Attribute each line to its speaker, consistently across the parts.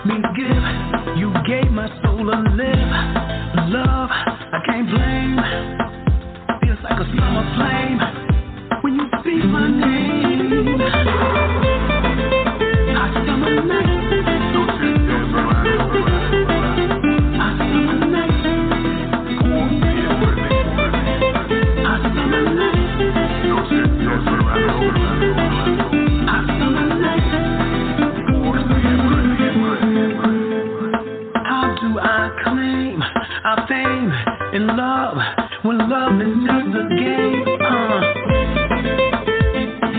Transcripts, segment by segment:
Speaker 1: means give. You gave my soul a live. Love, I can't blame. Feels like a summer flame when you speak my name. Hot summer night. Hot summer night. Hot summer night. Hot summer night. How do I claim our fame in love when love is just a game?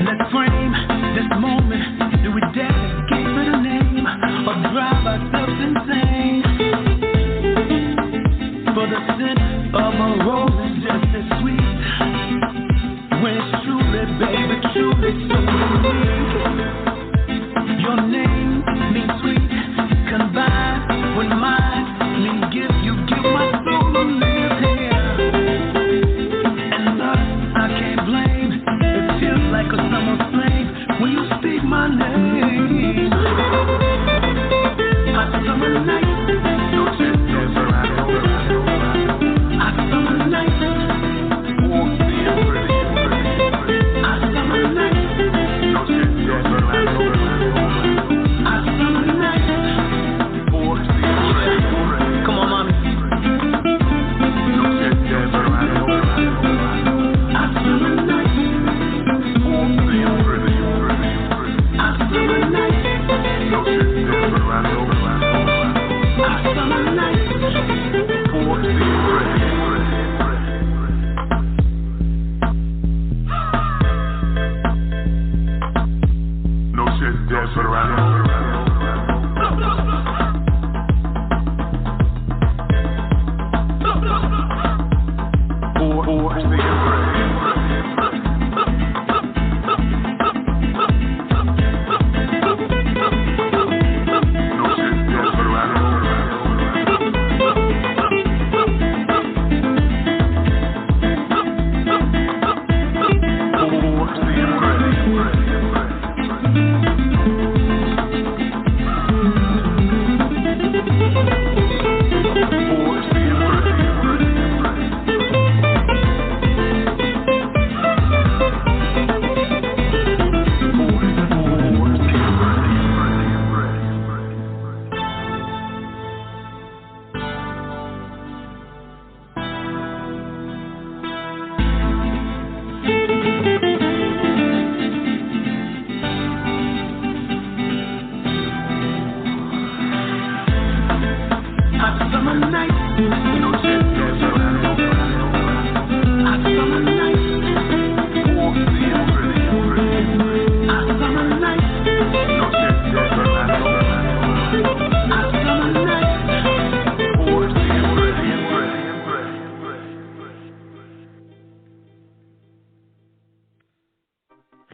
Speaker 1: Let's frame this moment. Do we dare to give it a name or drive ourselves insane? For the scent of a rose is just as sweet when it's truly, baby, truly so unique. Your name means sweet, combined with mine mean give. You give my soul a live here, and love I can't blame. It feels like a summer flame when you speak my name. Hot summer night. Hot summer night. Hot summer night. Hot summer night. Come on, mommy. Hot summer night. Hot summer night. Hot summer night.
Speaker 2: No shit, dance for the round.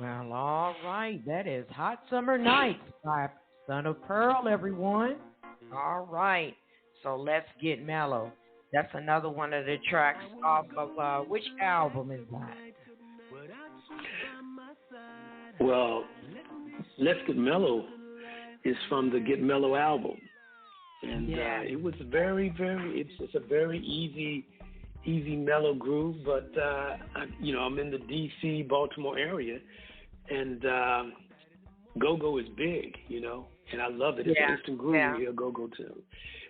Speaker 3: Well, all right. That is Hot Summer Night by Son of Pearl, everyone. All right. So let's get mellow. That's another one of the tracks off of which album is that?
Speaker 4: Well, Let's Get Mellow is from the Get Mellow album. And it was it's a very easy mellow groove, but I'm in the DC, Baltimore area, and go-go is big, and I love it. It's an instant groove when you hear go-go too.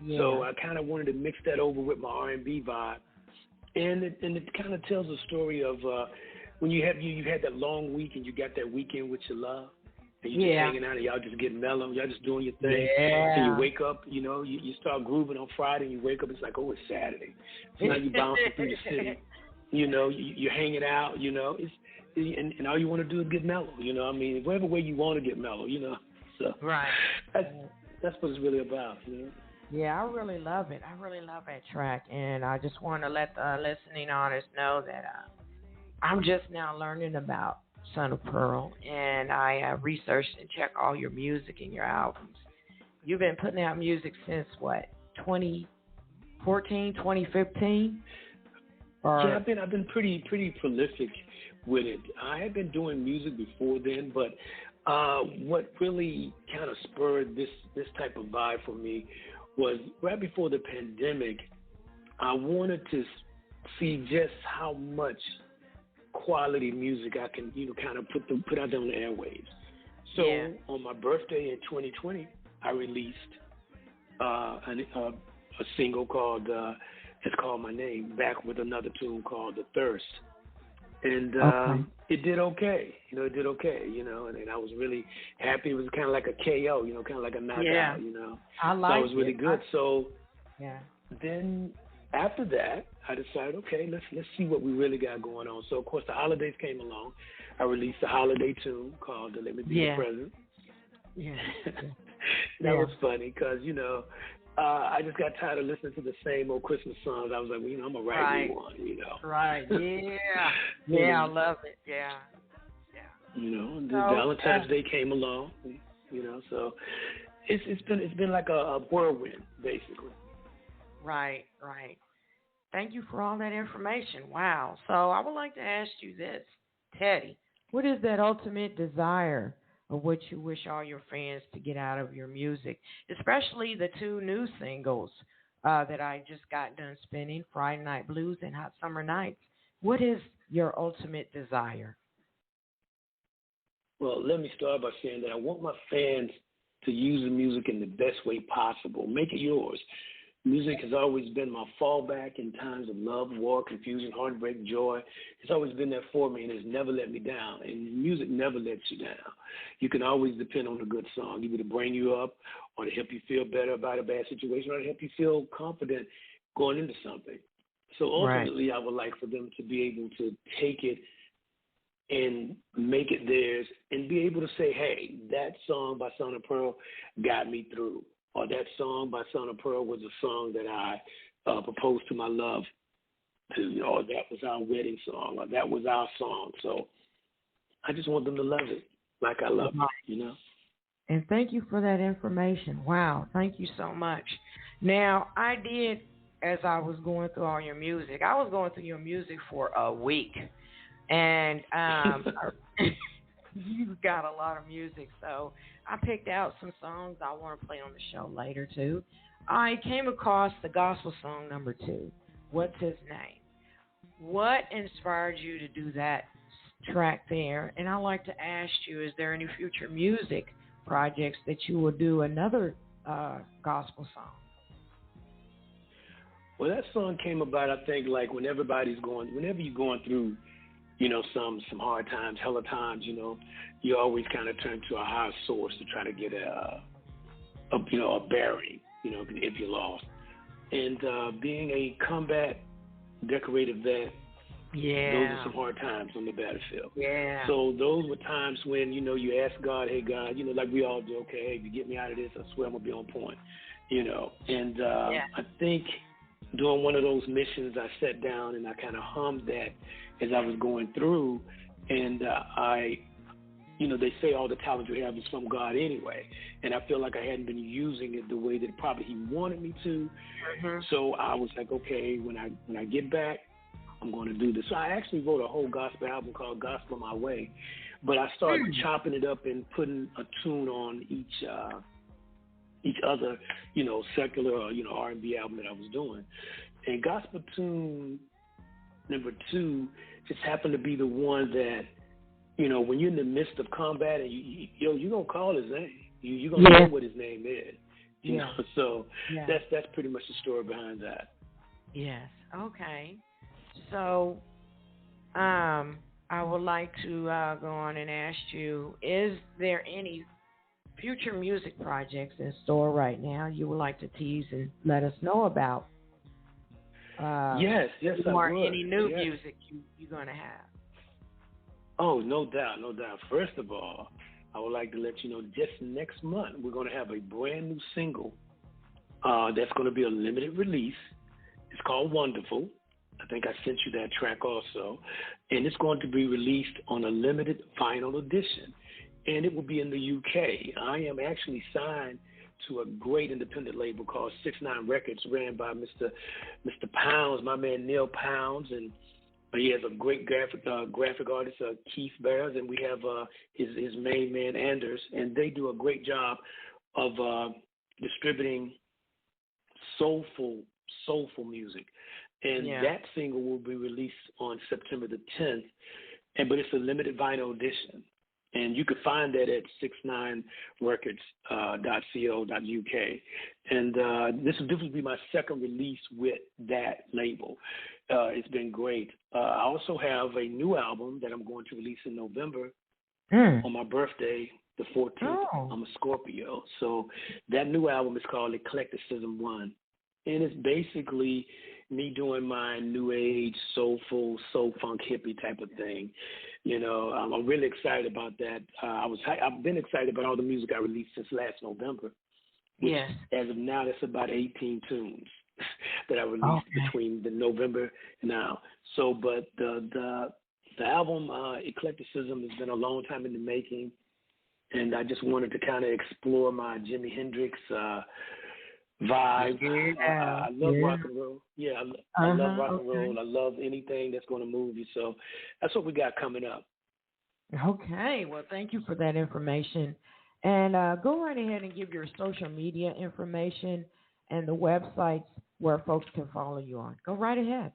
Speaker 4: Yeah. So I kind of wanted to mix that over with my R&B vibe, and it kind of tells a story of when you had that long week and you got that weekend with your love, and you just hanging out and y'all just getting mellow, y'all just doing your thing, and you wake up, you start grooving on Friday, and you wake up, it's like, oh, it's Saturday. So now you bouncing through the city, you're hanging out, and all you want to do is get mellow, whatever way you want to get mellow, so
Speaker 3: right.
Speaker 4: That's what it's really about,
Speaker 3: Yeah, I really love it. I really love that track, and I just want to let the listening audience know that I'm just now learning about Son of Pearl, and I have researched and checked all your music and your albums. You've been putting out music since, what, 2014, 2015?
Speaker 4: Yeah, I've been pretty prolific with it. I had been doing music before then, but What really kind of spurred this type of vibe for me was right before the pandemic. I wanted to see just how much quality music I can, kind of put out there on the airwaves. So on my birthday in 2020, I released a single called "It's Called My Name," back with another tune called "The Thirst." And it did okay. It did okay, and I was really happy. It was kind of like a KO, kind of like a knockout,
Speaker 3: I like it.
Speaker 4: So it was really good. Then after that, I decided, okay, let's see what we really got going on. So, of course, the holidays came along. I released a holiday tune called "Let Me Be Your Present." That was funny because, I just got tired of listening to the same old Christmas songs. I was like, well, I'm going to write me one,
Speaker 3: Right, I love it,
Speaker 4: And Valentine's Day came along, so it's been like a whirlwind, basically.
Speaker 3: Right. Thank you for all that information. Wow. So I would like to ask you this, Teddy. What is that ultimate desire of what you wish all your fans to get out of your music, especially the two new singles that I just got done spinning, Friday Night Blues and Hot Summer Nights? What is your ultimate desire?
Speaker 4: Well, let me start by saying that I want my fans to use the music in the best way possible. Make it yours. Music has always been my fallback in times of love, war, confusion, heartbreak, joy. It's always been there for me, and it's never let me down. And music never lets you down. You can always depend on a good song, either to bring you up or to help you feel better about a bad situation or to help you feel confident going into something. So ultimately, I would like for them to be able to take it and make it theirs and be able to say, hey, that song by Son of Pearl got me through. Or that song by Son of Pearl was a song that I proposed to my love to, or that was our wedding song, or that was our song. So I just want them to love it like I love it,
Speaker 3: And thank you for that information. Wow, thank you so much. Now, I did, as I was going through all your music, I was going through your music for a week. And you've got a lot of music, so I picked out some songs I want to play on the show later, too. I came across the gospel song number 2, What's His Name? What inspired you to do that track there? And I'd like to ask you, is there any future music projects that you will do another gospel song?
Speaker 4: Well, that song came about, I think, like whenever you're going through some hard times, hella times, you always kind of turn to a higher source to try to get a bearing, if you're lost. And being a combat decorated vet, those are some hard times on the battlefield.
Speaker 3: Yeah.
Speaker 4: So those were times when, you ask God, hey, God, like we all do, okay, hey, if you get me out of this, I swear I'm going to be on point, And I think during one of those missions, I sat down and I kind of hummed that as I was going through, and they say all the talent you have is from God anyway, and I feel like I hadn't been using it the way that probably He wanted me to. So I was like, okay, when I get back, I'm going to do this. So I actually wrote a whole gospel album called Gospel My Way, but I started chopping it up and putting a tune on each other, secular or, R&B album that I was doing. And gospel tune number 2 just happened to be the one that, when you're in the midst of combat and you're going to call his name. You're going to know what his name is. You know? So that's pretty much the story behind that.
Speaker 3: Yes. Okay. So I would like to go on and ask you, is there any future music projects in store right now you would like to tease and let us know about?
Speaker 4: Yes,
Speaker 3: or
Speaker 4: I would.
Speaker 3: any new music you're going to have?
Speaker 4: Oh, no doubt. First of all, I would like to let you know just next month we're going to have a brand new single that's going to be a limited release. It's called Wonderful. I think I sent you that track also. And it's going to be released on a limited vinyl edition. And it will be in the UK. I am actually signed to a great independent label called 6ix9ine Records, ran by Mr. Pounds, my man Neil Pounds, and He has a great graphic artist, Keith Bears, and we have his main man, Anders, and they do a great job of distributing soulful music. And that single will be released on September the 10th, but it's a limited vinyl edition. And you can find that at 69records.co.uk. And this will be my second release with that label. It's been great. I also have a new album that I'm going to release in November on my birthday, the 14th. Oh. I'm a Scorpio. So that new album is called Eclecticism 1. And it's basically me doing my new age, soulful, soul funk hippie type of thing. You know, I'm really excited about that. I've been excited about all the music I released since last November. Which, as of now, that's about 18 tunes that I released between the November and now. So, but the album Eclecticism has been a long time in the making, and I just wanted to kind of explore my Jimi Hendrix vibe. I love rock and roll. I love rock and roll. I love anything that's going to move you. So that's what we got coming up.
Speaker 3: Okay. Well, thank you for that information. And go right ahead and give your social media information and the websites where folks can follow you on. Go right ahead.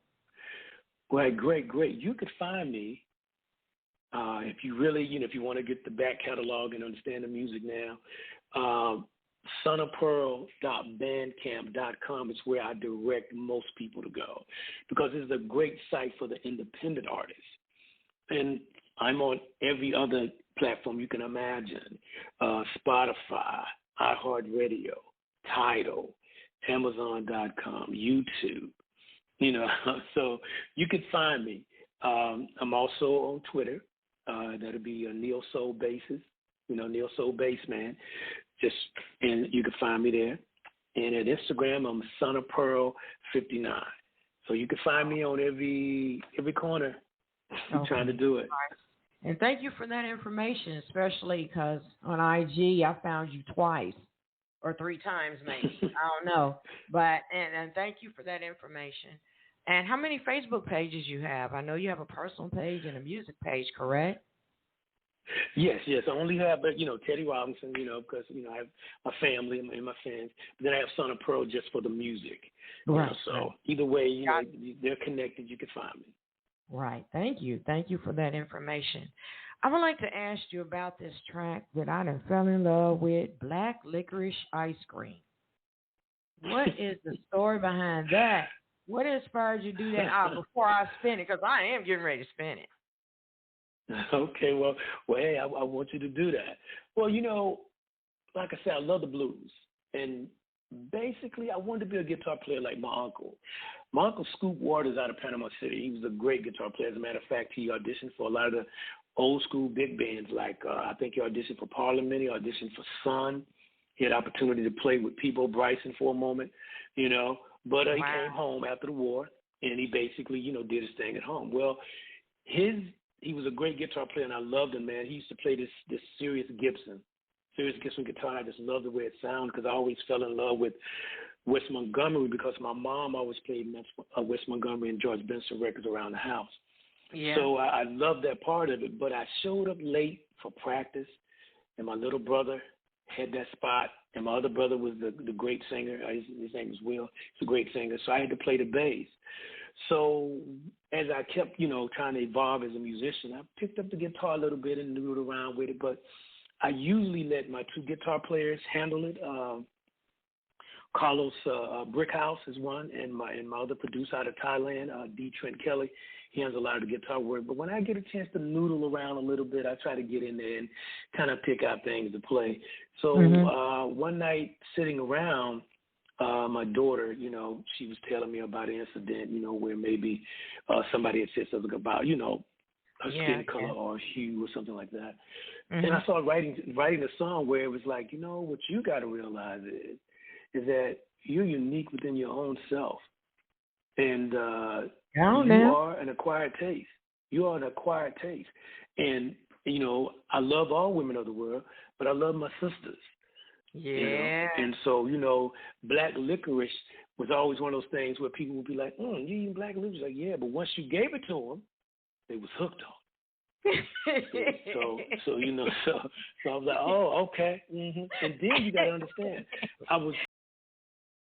Speaker 4: Right, great. You could find me if you really, if you want to get the back catalog and understand the music now. sonofpearl.bandcamp.com is where I direct most people to go, because it's a great site for the independent artists. And I'm on every other platform you can imagine, Spotify, iHeartRadio, Tidal, Amazon.com, YouTube, so you can find me. I'm also on Twitter. That'll be a Neo Soul Bassist, Neo Soul Bassman. And you can find me there. And at Instagram, I'm sonofpearl59. So you can find me on every corner. I'm trying to do it.
Speaker 3: And thank you for that information, especially because on IG I found you twice or 3 times maybe. I don't know. But and thank you for that information. And how many Facebook pages you have? I know you have a personal page and a music page, correct?
Speaker 4: Yes. I only have, Tedi Robinson, because, I have my family and my fans. Then I have Son of Pearl just for the music.
Speaker 3: Right.
Speaker 4: So either way, they're connected. You can find me.
Speaker 3: Right. Thank you. Thank you for that information. I would like to ask you about this track that I done fell in love with, Black Licorice Ice Cream. What is the story behind that? What inspired you to do that? Before I spin it, because I am getting ready to spin it.
Speaker 4: Okay, well, hey, I want you to do that. Well, like I said, I love the blues. And basically, I wanted to be a guitar player like my uncle. My uncle, Scoop Waters, out of Panama City, he was a great guitar player. As a matter of fact, he auditioned for a lot of the old school big bands, like I think he auditioned for Parliament, he auditioned for Sun. He had opportunity to play with Peabo Bryson for a moment, But he came home after the war, and he basically, did his thing at home. Well, he was a great guitar player, and I loved him, man. He used to play this Sirius Gibson guitar, and I just loved the way it sounded, because I always fell in love with West Montgomery, because my mom always played West Montgomery and George Benson records around the house. Yeah. So I loved that part of it, but I showed up late for practice, and my little brother had that spot, and my other brother was the great singer. His name was Will. He's a great singer, so I had to play the bass. So as I kept, trying to evolve as a musician, I picked up the guitar a little bit and noodled around with it, but I usually let my 2 guitar players handle it. Carlos Brickhouse is one, and my other producer out of Thailand, D. Trent Kelly. He has a lot of the guitar work. But when I get a chance to noodle around a little bit, I try to get in there and kind of pick out things to play. So one night sitting around, my daughter, she was telling me about an incident, where maybe somebody had said something about, her skin color or hue or something like that. And I started writing a song where it was like, what you got to realize is that you're unique within your own self. And you are an acquired taste. You are an acquired taste. And, I love all women of the world, but I love my sisters.
Speaker 3: Yeah.
Speaker 4: You know? And so, black licorice was always one of those things where people would be like, you eating black licorice? Like, yeah, but once you gave it to them, they was hooked on it. so I was like, oh, okay. And then you got to understand, I was